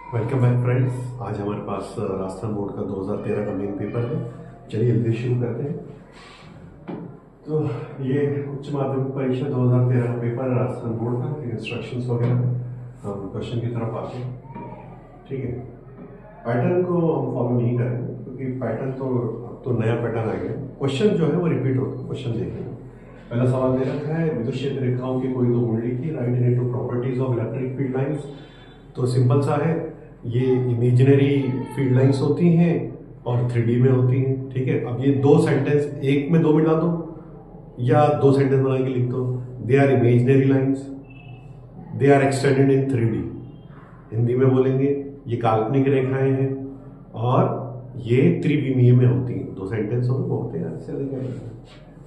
Welcome back friends. आज हमारे पास Rajasthan board का 2013 का मेन पेपर है। चलिए जल्दी शुरू करते हैं। तो ये उच्च माध्यमिक परीक्षा 2013 का पेपर है राजस्थान बोर्ड का। इंस्ट्रक्शंस वगैरह हम क्वेश्चन की तरफ आते हैं। ठीक है, पैटर्न को हम फॉलो नहीं करेंगे क्योंकि पैटर्न तो नया पैटर्न आ गया। क्वेश्चन जो है वो रिपीट होता है। क्वेश्चन देखेंगे। पहला सवाल दे रखा है, विद्युत क्षेत्र रेखाओं की कोई दो कुंडली की right hand two properties of electric field lines. तो सिंपल सा है, ये इमेजिनरी फील्ड लाइंस होती हैं और 3D में होती हैं। ठीक है, अब ये दो सेंटेंस एक में दो मिला दो या दो सेंटेंस बना के लिख दो। They are imaginary lines, they are extended in 3D। Hindi में बोलेंगे ये काल्पनिक रेखाएं हैं और ये त्रिविमीय में होती हैं। दो सेंटेंस हो बहुत है, इससे अधिक नहीं।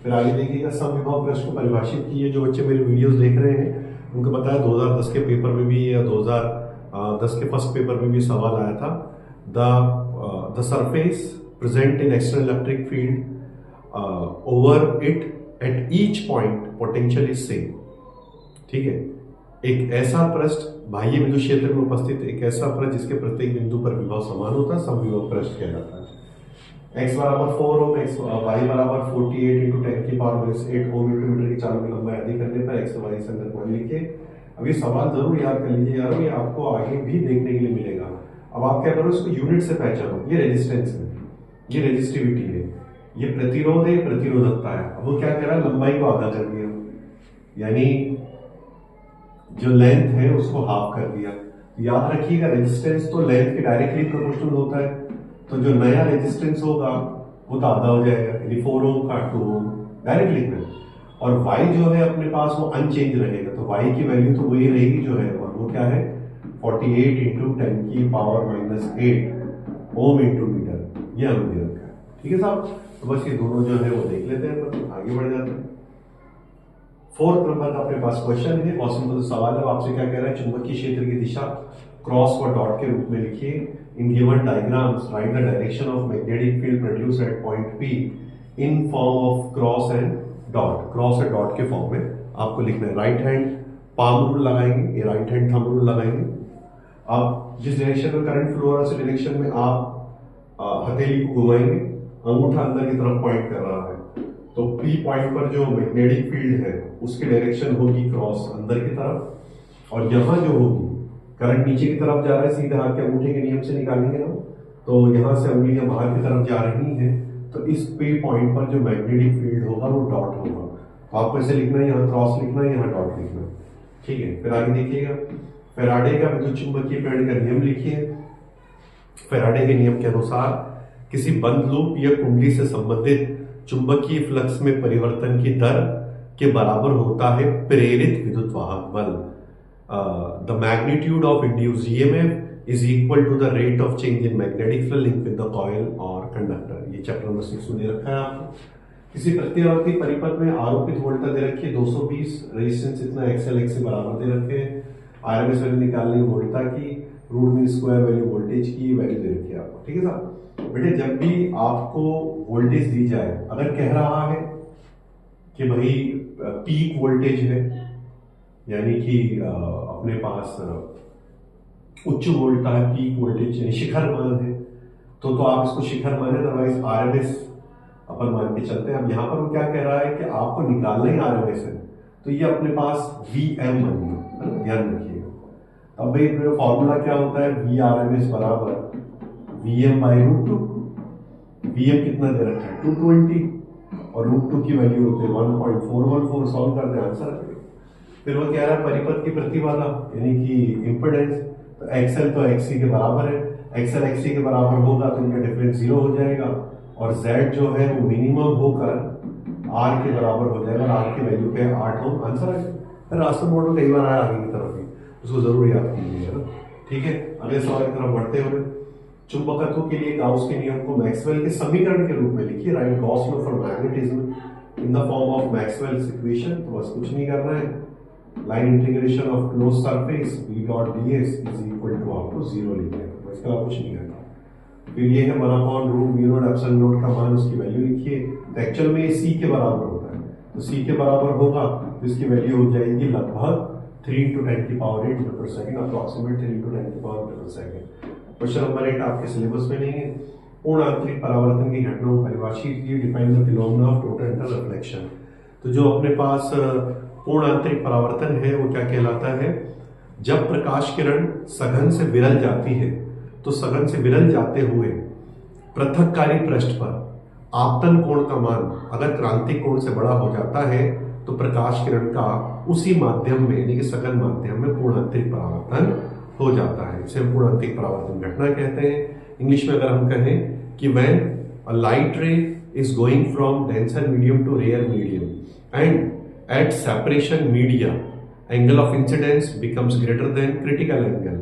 फिर आगे देखिएगा, समविभव पृष्ठ को परिभाषित कीजिए। जो बच्चे मेरे वीडियोस देख रहे हैं उनको पता है 2010 के पेपर में भी या 2010 के फर्स्ट पेपर में भी सवाल आया था। The surface present in external electric field over it at each point potential is same. ठीक है, एक ऐसा पृष्ठ बाह्य विद्युत क्षेत्र में उपस्थित एक ऐसा पृष्ठ जिसके प्रत्येक बिंदु पर विभव समान होता है, समविभव पृष्ठ कहलाता है। x बराबर 4 ओम, y बराबर 48 इंटू 10 की पावर -8 ओम इंटू मीटर की चालों की लंबाई अधिक करने पर x y संगत मान लिखिए। अब ये सवाल जरूर याद कर लीजिए यार, ये आपको आगे भी देखने के लिए मिलेगा। अब आप क्या करो, इसको यूनिट से पहचानो। ये रेजिस्टेंस है, ये रेजिस्टिविटी है, ये प्रतिरोध है, प्रतिरोधकता है। अब वो क्या कह रहा है, लंबाई को आधा कर दिया, यानी जो लेंथ है उसको हाफ कर दिया। याद रखिएगा, रेजिस्टेंस तो लेंथ के डायरेक्टली प्रोपोर्शनल होता है, तो जो नया रेजिस्टेंस होगा वो तो आधा हो जाएगा, यानी 4 ओम का 2 ओम डायरेक्ट लिखना है। और y जो है अपने पास वो अनचेंज रहेगा, तो y की वैल्यू तो वही रहेगी जो है, और वो क्या है 48 इंटू 10 की पावर -8 ओम इंटू मीटर, ये हमें दे रखा है। ठीक है साहब, तो बस ये दोनों जो है वो देख लेते हैं, तो आगे बढ़ जाते हैं। 4th नंबर का अपने पास क्वेश्चन है। क्वेश्चन का सवाल है, आपसे क्या कह रहा है, चुंबकीय क्षेत्र की दिशा क्रॉस व डॉट के रूप में लिखिए। In given diagrams right the direction of magnetic field produce at point P in form of cross and dot. Cross and dot के फॉर्म में आपको लिखना है। राइट हैंड पाम रूल लगाएंगे, ये राइट हैंड थंब रूल लगाएंगे। आप जिस डायरेक्शन में करंट फ्लो हो रहा है उस डायरेक्शन में आप हथेली को घुमाएंगे, अंगूठा अंदर की तरफ पॉइंट कर रहा है, तो P पॉइंट पर जो मैग्नेटिक फील्ड है उसकी डायरेक्शन होगी क्रॉस अंदर की तरफ, और यहां जो होगी करंट नीचे की तरफ जा रहा है, सीधे हाथ के अंगूठे के नियम से निकालेंगे हम, तो यहां से उंगलियां बाहर की तरफ जा रही हैं, तो इस P पॉइंट पर जो मैग्नेटिक फील्ड होगा वो डॉट होगा। तो आपको ऐसे लिखना है, यहाँ क्रॉस लिखना है, यहाँ डॉट लिखना है। ठीक है, फिर आगे देखिएगा, फैराडे का विद्युत चुंबकीय प्रेरण का नियम लिखिए। फैराडे के नियम के अनुसार किसी बंद लूप या कुंडली से संबंधित चुंबकीय फ्लक्स में परिवर्तन की दर के बराबर होता है प्रेरित विद्युत वाहक बल। The magnitude of induced EMF is equal to the rate of change in magnetic field link with the coil और कंडक्टर। ये चैप्टर नंबर 6 में दे रखा है आपको। किसी प्रत्यावर्ती परिपथ में आरोपित वोल्टेज दे रखी है 220, रेजिस्टेंस इतना एक्सएल एक्स से बराबर दे रखे हैं। आरएमएस वैल्यू निकालनी वोल्टा की, root mean square value voltage की वैल्यू दे रखी है आपको। ठीक है साहब, बेटे जब भी आपको वोल्टेज दी जाए, अगर कह रहा है कि भाई पीक वोल्टेज है, यानी कि अपने पास उच्च वोल्टा है, पीक वोल्टेज यानी शिखर मान है, तो आप इसको शिखर माने, अदरवाइज आरएमएस अपन मान के चलते हैं। अब यहाँ पर वो क्या कह रहा है कि आपको निकालना ही आरएमएस है, तो ये अपने पास वीएम मानिए, ध्यान रखिएगा। अब भाई फॉर्मूला क्या होता है, वी आरएमएस बराबर Vm बाई √2। Vm कितना दे रखा है 220, और √2 की वैल्यू होती है 1.414। सॉल्व करते हैं, आंसर आएगा। फिर वो कह रहा है परिपथ की प्रतिबाधा यानी कि इंपेडेंस, तो XL तो XC के बराबर है, XL XC के बराबर होगा तो इनका डिफरेंस 0 हो जाएगा, और Z जो है वो मिनिमम होकर R के बराबर हो जाएगा, और R की वैल्यू क्या है 8 ओम। आंसर आएगा। फिर रास्ता मोड में कई बार आया आगे की तरफ ही, उसको जरूर याद कीजिएगा। ठीक है, अगले सवाल की तरफ बढ़ते हुए, चुंबकत्व के लिए गाउस के नियम को मैक्सवेल के समीकरण के रूप में लिखिए। Write Gauss law for magnetism in the form of Maxwell's equation. तो बस कुछ नहीं करना है, line integration of close surface B dot ds is equal to आपको 0 लिखना है, तो इसका कुछ नहीं करना। फिर ये है 1/√μ0 का मान, उसकी वैल्यू लिखिए। तो एक्चुअल में ये C के बराबर होता है, तो C के बराबर होगा तो इसकी वैल्यू हो जाएगी लगभग 3 into 10 की पावर 8 मीटर पर सेकेंड, अप्रोक्सीमेट 3 into 10 की पावर मीटर पर सेकेंड। क्वेश्चन नंबर 8 आपके सिलेबस में नहीं है। पूर्ण आंतरिक परावर्तन की घटना को परिभाषित कीजिए, define the phenomena of total reflection. तो जो अपने पास पूर्ण आंतरिक परावर्तन है वो क्या कहलाता है? जब प्रकाश किरण सघन से विरल जाती है तो सघन से विरल जाते हुए पृथककारी पृष्ठ पर आपतन कोण का मान अगर क्रांतिक कोण से बड़ा हो जाता है तो प्रकाश किरण का उसी माध्यम में यानी कि सघन माध्यम में पूर्ण आंतरिक परावर्तन हो जाता है। इसे पूर्ण आंतरिक परावर्तन घटना कहते हैं। इंग्लिश में अगर हम कहें कि when a light ray is going from denser medium to rare medium and at separation media angle of incidence becomes greater than critical angle,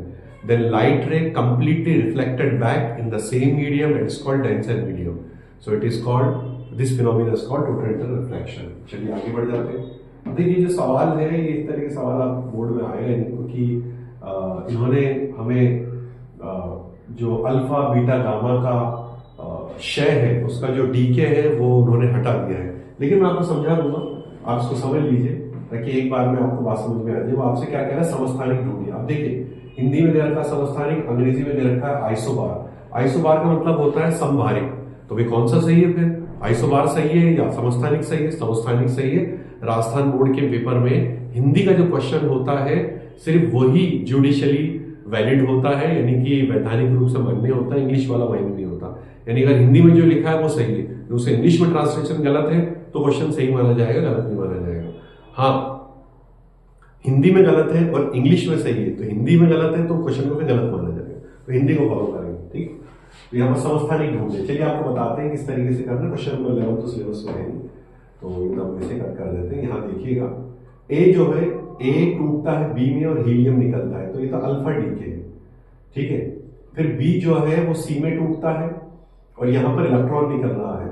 then light ray completely reflected back in the same medium and is called denser medium. So it is called, this phenomenon is called total reflection. चलिए आगे बढ़ जाते हैं। अब देखिए जो सवाल है ये इस तरह के सवाल आप बोर्ड में आएगा नहीं, क्योंकि इन्होंने हमें जो अल्फा बीटा गामा का क्षय है उसका जो डीके है वो उन्होंने हटा दिया है, लेकिन मैं आपको समझा दूंगा, आप इसको समझ लीजिए ताकि एक बार में आपको बात समझ में आ जाए। वो आपसे क्या कह रहा है? समस्थानिक ढूंढिए। अब देखिए हिंदी में दे रखा है समस्थानिक, अंग्रेजी में दे रखा है आइसोबार। आइसोबार का मतलब होता है समभारिक। तो भाई कौन सा सही है फिर? आइसोबार सही है या समस्थानिक सही है? समस्थानिक सही है। राजस्थान बोर्ड के पेपर में हिंदी का जो क्वेश्चन होता है सिर्फ वही जुडिशियली वैलिड होता है, यानी कि वैधानिक रूप से मान्य होता है, इंग्लिश वाला मान्य नहीं होता। यानी अगर हिंदी में जो लिखा है वो सही है, उसे इंग्लिश में ट्रांसलेशन गलत है तो क्वेश्चन सही माना जाएगा, गलत नहीं माना जाएगा। हाँ, हिंदी में गलत है और इंग्लिश में सही है तो हिंदी में गलत है तो क्वेश्चन को फिर गलत माना जाएगा, तो हिंदी को फॉलो करेंगे। ठीक, तो यहाँ पर समस्थानिक ढूंढे। चलिए आपको बताते हैं किस तरीके से करना है। क्वेश्चन नंबर 11 तो सिलेबस में है नहीं, तो एकदम ऐसे कर देते हैं। यहाँ देखिएगा ए जो है, ए टूटता है बी में और हीलियम निकलता है, तो ये तो अल्फा डीके है। ठीक है, फिर बी जो है वो सी में टूटता है और यहाँ पर इलेक्ट्रॉन निकल रहा है,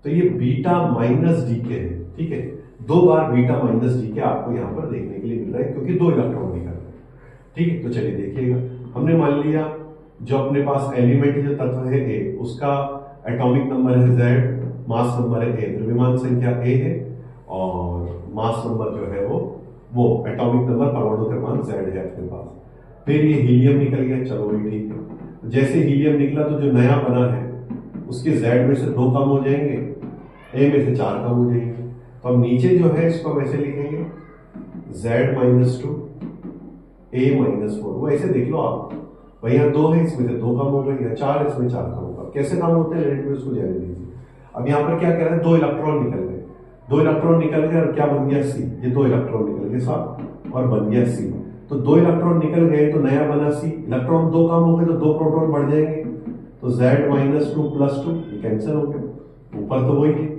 तो ये बीटा माइनस डीके है। ठीक है, 2 बार बीटा माइनस डीके आपको यहाँ पर देखने के लिए मिल रहा है क्योंकि 2 इलेक्ट्रॉन निकल रहे हैं। ठीक है, तो चलिए देखिएगा, हमने मान लिया जो अपने पास एलिमेंट जो तत्व है ए, उसका एटॉमिक नंबर है Z, मास नंबर है ए, द्रव्यमान संख्या ए है और मास नंबर जो है वो एटॉमिक नंबर परमाणु क्रमांक Z है अपने पास। फिर ये हीलियम निकल गया, चलो ये ठीक है। जैसे हीलियम निकला तो जो नया बना है उसके Z में से 2 कम हो जाएंगे, ए में से 4 कम हो जाएंगे। तो अब नीचे जो है इसको हम ऐसे लिखेंगे Z-2 A-4, वो ऐसे देख लो आप, भाई यहाँ 2 है इसमें से 2 कम हो गए, या 4 इसमें 4 कम होगा। कैसे कम होते हैं रेट में उसको जाने दीजिए। अब यहाँ पर क्या कह रहा है? 2 इलेक्ट्रॉन निकल गए, 2 इलेक्ट्रॉन निकल गए और क्या बन गया? सी। ये 2 इलेक्ट्रॉन निकल गए साथ और बन गया सी। तो 2 इलेक्ट्रॉन निकल गए तो नया बना सी, इलेक्ट्रॉन 2 कम हो गए तो 2 प्रोटॉन बढ़ जाएंगे, तो Z-2 + 2 ये कैंसिल हो गया। ऊपर तो वही है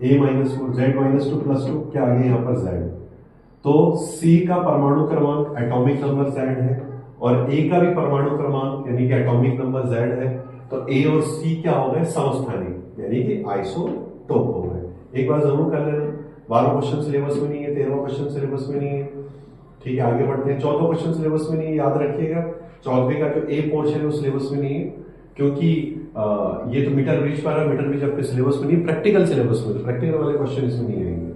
A-4, Z-2 + 2 क्या आ गया यहाँ पर Z। तो C का परमाणु क्रमांक एटॉमिक नंबर Z है और A का भी परमाणु क्रमांक यानी कि एटॉमिक नंबर Z है, तो A और C क्या हो गए? समस्थानिक यानी कि आइसोटोप हो गए। एक बार जरूर कर लेना। 12 क्वेश्चन सिलेबस में नहीं है, 13वां क्वेश्चन सिलेबस में नहीं है। ठीक है, आगे बढ़ते हैं। 14वां क्वेश्चन सिलेबस में नहीं है, याद रखिएगा। 14वें का जो A पोर्शन है वो सिलेबस में नहीं है, क्योंकि ये तो मीटर ब्रिज पर है, मीटर ब्रिज आपके सिलेबस में नहीं, प्रैक्टिकल सिलेबस में, तो प्रैक्टिकल वाले क्वेश्चन इसमें नहीं आएंगे।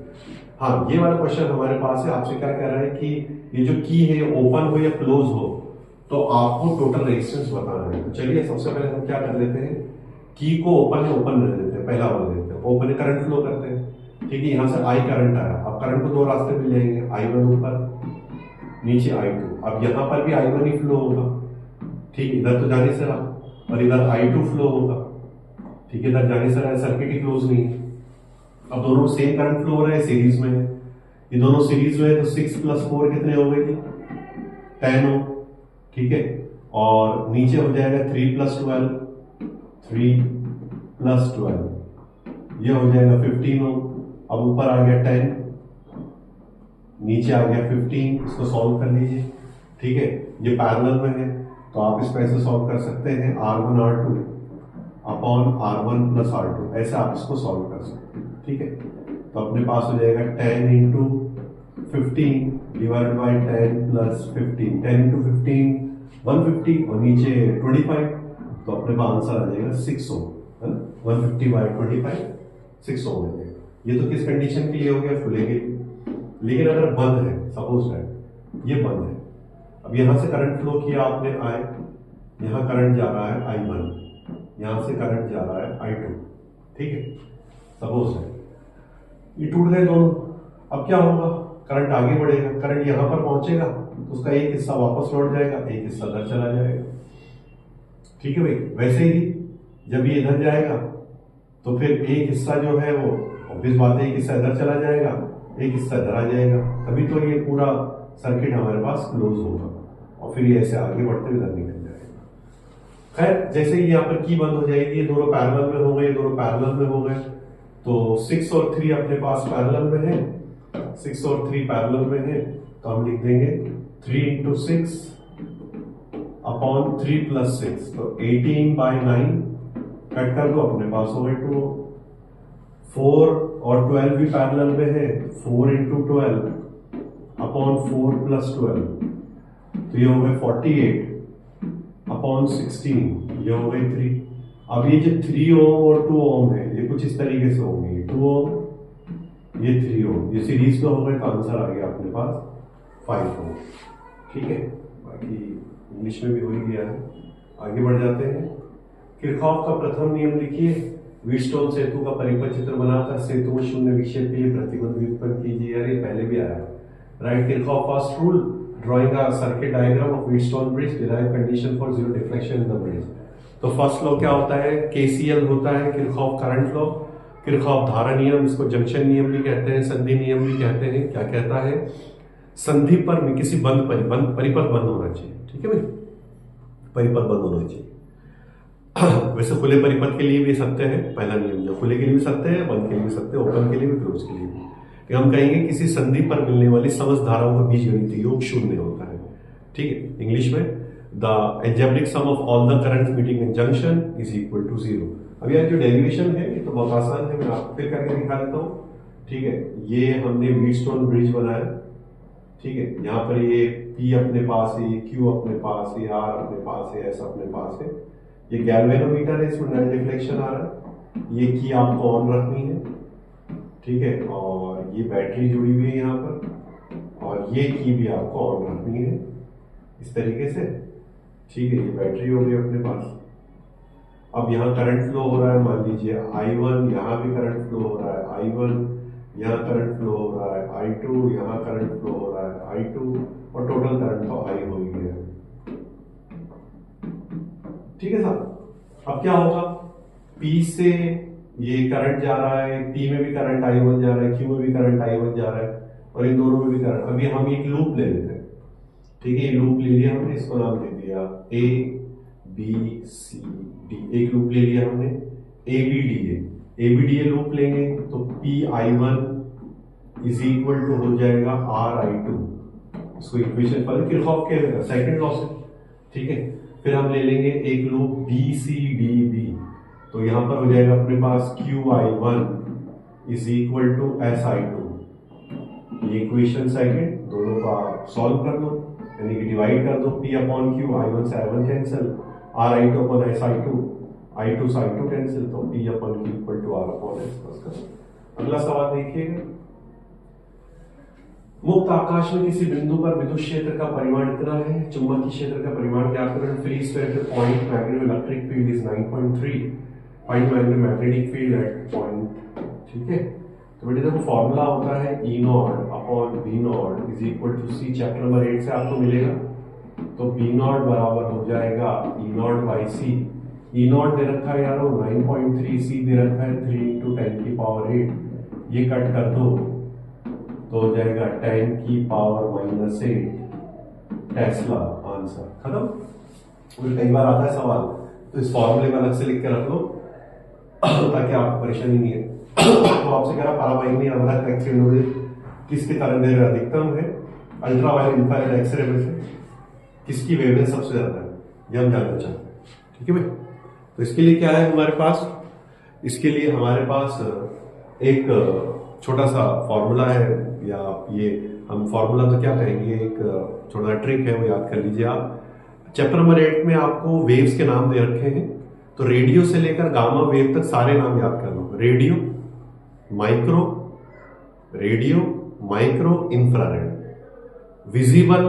हाँ, ये वाला क्वेश्चन हमारे पास है। आपसे क्या कह रहा है कि ये जो की है ओपन हो या क्लोज हो तो आपको टोटल रेजिस्टेंस बताना है। तो चलिए सबसे पहले हम क्या कर लेते हैं, की को ओपन है ओपन रहने देते हैं, पहला वाला लेते हैं, ओपन है करंट फ्लो करते हैं। ठीक है, यहाँ से आई करंट आया, अब करंट को 2 रास्ते मिल जाएंगे, I1 ऊपर, नीचे I2। अब यहाँ पर भी I1 ही फ्लो होगा। ठीक है, इधर तो जाने से रहा और इधर I2 फ्लो होगा। ठीक है, इधर जाने से रहा, सर्किट ही क्लोज नहीं है। अब दोनों सेम करंट फ्लो हो रहे हैं, सीरीज में है, ये दोनों सीरीज में है, तो 6 + 4 कितने हो गए? 10 हो। ठीक है, और नीचे हो जाएगा 3 + 12, 3 + 12, ये हो जाएगा 15 हो। अब ऊपर आ गया 10, नीचे आ गया 15, इसको सॉल्व कर लीजिए। ठीक है, ये पैरेलल में है तो आप इसको ऐसे सॉल्व कर सकते हैं, R1 R2 upon R1 + R2, ऐसे आप इसको सॉल्व कर सकते हैं। ठीक है, तो अपने पास हो जाएगा 10 × 15 डिवाइडेड बाय 10 + 15, 10 × 15 150 और नीचे 25, तो अपने पास आंसर आ जाएगा 6 ओम। 150/25 6 ओम हो जाएगा। ये तो किस कंडीशन के लिए हो गया? खुले के लिए। लेकिन अगर बंद है, सपोज दैट ये बंद है। अब यहां से करंट फ्लो किया आपने I, यहां करंट जा रहा है I1, यहां से करंट जा रहा है I2, ठीक है। सपोज है ये टूट गए दोनों। अब क्या होगा, करंट आगे बढ़ेगा, करंट यहां पर पहुंचेगा तो उसका एक हिस्सा वापस लौट जाएगा, एक हिस्सा इधर चला जाएगा, ठीक है भाई। वैसे ही जब ये इधर जाएगा तो फिर एक हिस्सा जो है वो ऑब्वियस बात है, एक हिस्सा इधर चला जाएगा, एक हिस्सा इधर आ जाएगा, तभी तो ये पूरा सर्किट हमारे पास क्लोज होगा और फिर ये ऐसे आगे बढ़ते हुए इधर निकल जाएगा। खैर जैसे ही यहाँ पर की बंद हो जाएगी, ये दोनों पैरेलल में हो गए, दोनों पैरेलल में हो गए, तो 6 और 3 अपने पास पैरेलल में है, 6 और 3 पैरेलल में है, तो हम लिख देंगे 3 into 6 अपॉन 3 plus 6, तो 18/9 कट कर दो, अपने पास हो गए 2। 4 और 12 भी पैरेलल में है, 4 into 12 अपॉन 4 plus 12, तो ये हो गए 48 अपॉन 16, ये हो गए 3। अब ये जो 3 ओम और 2 ओम है ये कुछ इस तरीके से होंगे, 2 ओम ये 3 ओम, ये सीरीज में हो गए, तो आंसर आ गया अपने पास 5 ओम, ठीक है। बाकी इंग्लिश में भी हो ही गया है। आगे बढ़ जाते हैं। किरचॉफ का प्रथम नियम लिखिए। व्हीटस्टोन सेतु का परिपथ चित्र बनाकर सेतु में शून्य विक्षेप के लिए प्रतिबंध व्युत्पन्न कीजिए। यार ये पहले भी आया है। Right Kirchhoff first rule, drawing a circuit diagram of Wheatstone bridge, derive condition for zero deflection in the bridge. तो फर्स्ट लॉ क्या होता है, केसीएल होता है, किरचॉफ करंट लॉ, किरचॉफ धारा नियम, इसको जंक्शन नियम भी कहते हैं, संधि नियम भी कहते हैं। क्या कहता है, संधि पर किसी परिपथ बंद होना चाहिए, ठीक है भाई, परिपथ बंद होना चाहिए। वैसे खुले परिपथ के लिए भी सत्य है पहला नियम, जो खुले के लिए भी सत्य है, बंद के लिए भी सत्य है, ओपन के लिए भी, क्लोज के लिए भी। हम कहेंगे किसी संधि पर मिलने वाली समस्त धाराओं का बीजगणितीय योग शून्य होता है, ठीक है। इंग्लिश में the algebraic sum of all the current meeting in junction is equal to 0। अब यार जो डेरिवेशन है ये तो बहुत आसान है, मैं आपको फिर करके दिखा देता हूँ, ठीक है। ये हमने व्हीटस्टोन ब्रिज बनाया, ठीक है। यहाँ पर ये P अपने पास है, ये Q अपने पास है, R अपने पास है, S अपने पास है। ये गैल्वेनोमीटर है, इसमें नेट डिफ्लेक्शन आ रहा है। ये की आपको ऑन रखनी है, ठीक है। और ये बैटरी जुड़ी हुई है यहाँ पर, और ये की भी आपको ऑन रखनी है इस तरीके से, ठीक है। ये बैटरी हो गई अपने पास। अब यहाँ करंट फ्लो हो रहा है, मान लीजिए I1, यहाँ भी करंट फ्लो हो रहा है I1, यहाँ करंट फ्लो हो रहा है I2, यहाँ करंट फ्लो हो रहा है I2, और टोटल करंट तो I हो गया है, ठीक है साहब। अब क्या होगा, P से ये करंट जा रहा है, P में भी करंट I1 जा रहा है, Q में भी करंट I1 जा रहा है, और इन दोनों में भी करंट। अभी हम एक लूप ले लेते हैं, ठीक है। ये लूप ले लिया हमने, इसको नाम दे दिया A B C D, एक लूप ले लिया हमने ABDA। ABDA लूप लेंगे तो PI1 इज इक्वल टू हो जाएगा RI2, इसको इक्वेशन पर किरचॉफ के सेकंड लॉ से, ठीक है। फिर हम ले लेंगे एक लूप BCDB, तो यहां पर हो जाएगा अपने पास QI1 is equal to SI2। ये इक्वेशन सेकंड, दोनों का सॉल्व कर दो, यानी कि डिवाइड कर दो, P अपॉन Q, I1 से I1 cancel, RI2 upon SI2, I2 से I2 कैंसिल, तो P upon Q equal to R upon S बस कर। अगला सवाल देखिएगा। मुक्त आकाश में किसी बिंदु पर विद्युत क्षेत्र का परिमाण इतना है, चुंबकीय क्षेत्र का परिमाण ज्ञात करें। Free sphere point magnetic electric field is 9.3, find magnetic field at point, ठीक है। तो बेटे देखो फॉर्मूला होता है E0 upon V0 is equal to C, chapter number 8 से आपको मिलेगा। तो V0 बराबर हो जाएगा E0 बाई C। E0 दे रखा है यारो 9.3, C दे रखा है 3 into 10 की पावर 8, ये कट कर दो तो हो जाएगा 10 की पावर -8 टेस्ला, आंसर खत्म। कई बार आता है सवाल, तो इस फॉर्मूले को अलग से लिख के रख लो ताकि आपको परेशानी नहीं है। तो आपसे कह रहा पराबैंगनी अवरक्त एक्स-रे किसकी तरंगदैर्घ्य अधिकतम है, अल्ट्रावायलेट इंफ्रारेड एक्सरे में से किसकी वेवलेंथ सबसे ज्यादा है, ये हम जानना चाहते हैं, ठीक है भाई। तो इसके लिए क्या है हमारे पास, इसके लिए हमारे पास एक छोटा सा फॉर्मूला है, या ये हम फॉर्मूला तो क्या कहेंगे, एक छोटा ट्रिक है, वो याद कर लीजिए आप। चैप्टर नंबर 8 में आपको वेव्स के नाम दे रखे हैं, तो रेडियो से लेकर गामा वेव तक सारे नाम याद कर लो। Radio, micro, infrared, visible,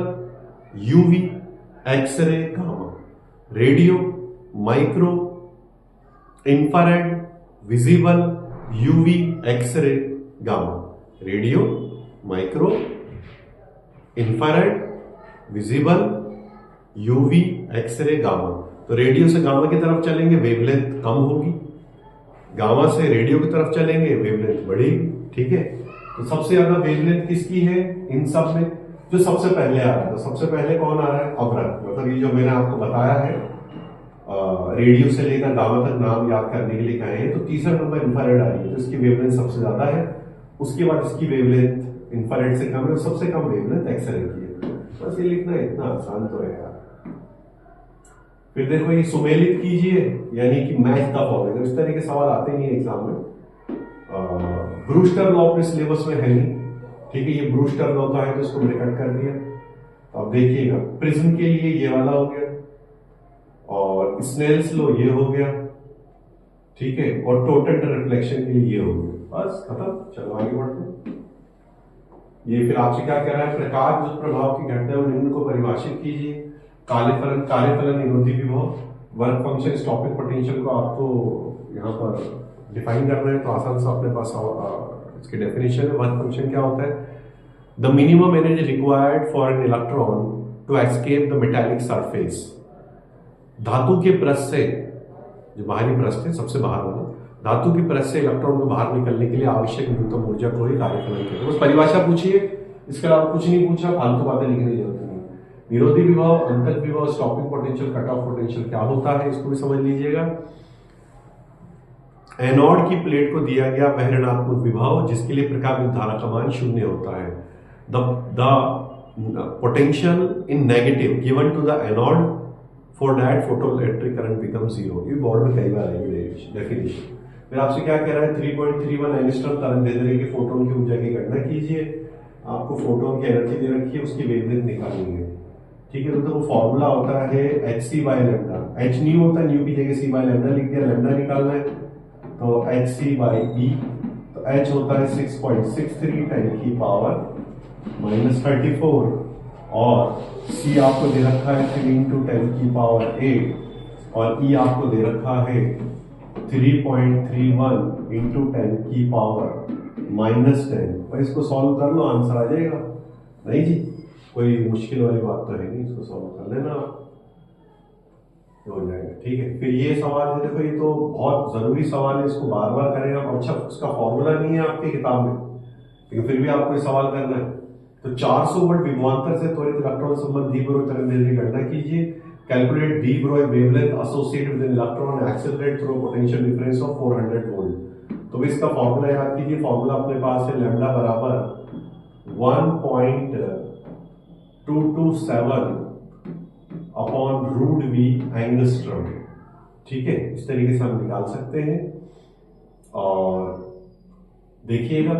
UV, X ray, gamma. Radio, micro, infrared, visible, UV, X ray, gamma. Radio, micro, infrared, visible, UV, X ray, gamma. तो रेडियो से गामा की तरफ चलेंगे, वेवलेंथ कम होगी। गामा से रेडियो की तरफ चलेंगे, वेवलेंथ बढ़ेगी। ठीक है, तो सबसे ज्यादा वेवलेंथ किसकी है इन सब में? जो सबसे पहले आ रहा है, तो सबसे पहले कौन आ रहा है? अवरत। मतलब ये जो मैंने आपको बताया है, रेडियो से लेकर गामा तक नाम याद करने के लिए कहे हैं, तो तीसरा नंबर इंफ्रारेड आ रही है, तो इसकी वेवलेंथ सबसे ज्यादा है। उसके बाद इसकी वेवलेंथ इंफ्रारेड से कम है, और सबसे कम वेवलेंथ एक्सरे की है। बस ये लिखना इतना आसान तो है यार। फिर देखो ये सुमेलित कीजिए, यानी कि मैच द फॉलोइंग। इस तरह के सवाल आते नहीं एग्जाम में। ब्रूस्टर लॉ अपने सिलेबस में है नहीं, ठीक है। ये ब्रूस्टर लॉ का है, तो इसको मैंने कट कर दिया। अब देखिएगा, प्रिज्म के लिए ये वाला हो गया, और स्नेल्स लॉ ये हो गया, ठीक है। और टोटल रिफ्लेक्शन के लिए ये हो गया। बस खत्म, चलो आगे बढ़ते हैं। ये फिर आपसे क्या कह रहा है? प्रकाश जो प्रभाव की घटना है निम्न को परिभाषित कीजिए। कार्यफलन निरोधी विभव, वर्क फंक्शन, स्टॉपिंग पोटेंशियल को आपको यहाँ पर डिफाइन करना है, तो आसान से अपने पास इसकी डेफिनेशन है। वर्क फंक्शन क्या होता है? The minimum energy required for an electron to escape the metallic surface. धातु के पृष्ठ से, जो बाहरी पृष्ठ है सबसे बाहर वाला, धातु की पृष्ठ से इलेक्ट्रॉन को बाहर निकलने के लिए आवश्यक न्यूनतम ऊर्जा को ही कार्यफलन कहते हैं। बस परिभाषा पूछिए, इसके अलावा कुछ नहीं पूछा, फालतू बातें लिखने की जरूरत नहीं। विरोधी विभव, अंतक विभव, stopping potential, cut off potential क्या होता है, इसको भी समझ लीजिएगा। एनोड की प्लेट को दिया गया वह ऋणात्मक विभव जिसके लिए प्रकाश विद्युत धारा का मान 0 होता है। The potential in negative given to the anode for that photoelectric current become 0। ये बोर्ड में कई बार आएगी डेफिनेशन। फिर आपसे क्या कह रहा है? 3.31 एंगस्ट्रॉम तरंग दैर्ध्य के फोटोन की ऊर्जा की गणना कीजिए। आपको फोटोन की एनर्जी दे रखी है, उसकी वेवलेंथ निकालनी है, ठीक है। तो वो फॉर्मूला होता है hc/λ। h न्यू होता है, न्यू की जगह c/λ लिख दिया, लैम्डा निकालना है, तो hc/e। तो h होता है 6.63 10⁻⁻34, और c आपको दे रखा है 3 × 10⁸, और e आपको दे रखा है 3.31 × 10⁻⁻10। और इसको सॉल्व कर लो, आंसर आ जाएगा। नहीं जी, कोई मुश्किल वाली बात तो है नहीं, इसको सॉल्व कर लेना हो जाएगा, ठीक है। फिर ये सवाल है, देखो ये तो बहुत जरूरी सवाल है, इसको बार बार करेगा। अच्छा, उसका फॉर्मूला नहीं है आपकी किताब में, लेकिन फिर भी आपको ये सवाल करना है। तो 400 वोल्ट विभवांतर से त्वरित इलेक्ट्रॉन संबंध डी ब्रोई तरंग दैर्ध्य की गणना कीजिए। Calculate de Broglie wavelength associated with electron accelerate through potential difference of 400 volt. तो इसका फॉर्मूला याद कीजिए। फॉर्मूला अपने पास है, लैम्डा बराबर 1.227 अपॉन √v एंगस्ट्रॉम, ठीक है। इस तरीके से हम निकाल सकते हैं। और देखिएगा,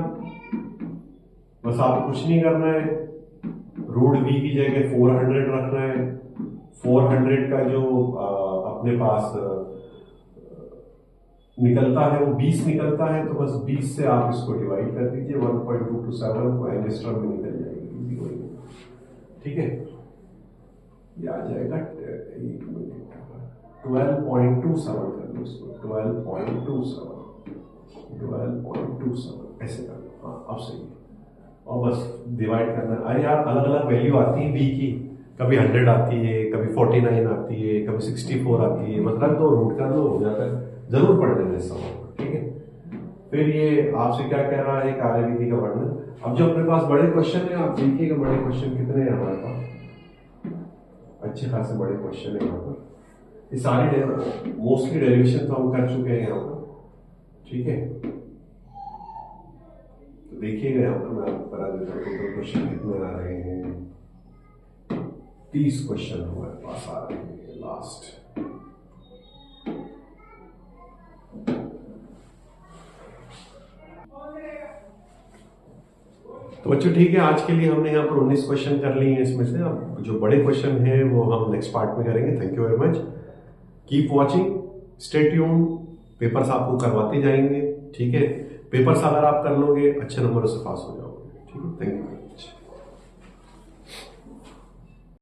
बस आपको कुछ नहीं करना है, √v की जगह 400 रखना है। 400 का जो अपने पास निकलता है वो 20 निकलता है, तो बस 20 से आप इसको डिवाइड कर दीजिए। 1.227 को एंगस्ट्रॉम में निकल जाएगी, ठीक है। ये आ जाएगा 12.27 कर लो इसको, 12.27 ऐसे कर लो। हाँ, अब सही है। और बस डिवाइड करना। अरे यार, अलग अलग वैल्यू आती है बी की, कभी 100 आती है, कभी 49 आती है, कभी 64 आती है, मतलब तो रूट कर लो, हो जाता है। जरूर पढ़ लेना इस सवाल को, ठीक है। फिर ये आपसे क्या कह रहा है? कार्यविधि का वर्णन। अब जो अपने पास बड़े क्वेश्चन है, आप देखिएगा बड़े क्वेश्चन कितने हैं हमारे पास, अच्छे खासे बड़े क्वेश्चन है यहाँ पर। ये सारी मोस्टली डेरिवेशन तो हम कर चुके हैं यहाँ पर, ठीक है। तो देखिएगा यहाँ पर मैं आपको करा देता हूँ टोटल क्वेश्चन कितने आ रहे हैं। 30 क्वेश्चन हमारे पास आ रहे हैं लास्ट। तो बच्चों ठीक है, आज के लिए हमने यहाँ पर 19 क्वेश्चन कर लिए हैं इसमें से। अब जो बड़े क्वेश्चन हैं वो हम नेक्स्ट पार्ट में करेंगे। Thank you very much, keep watching, stay tune. Papers आपको करवाते जाएंगे, ठीक है। पेपर्स अगर आप कर लोगे अच्छे नंबरों से पास हो जाओगे, ठीक है। Thank you.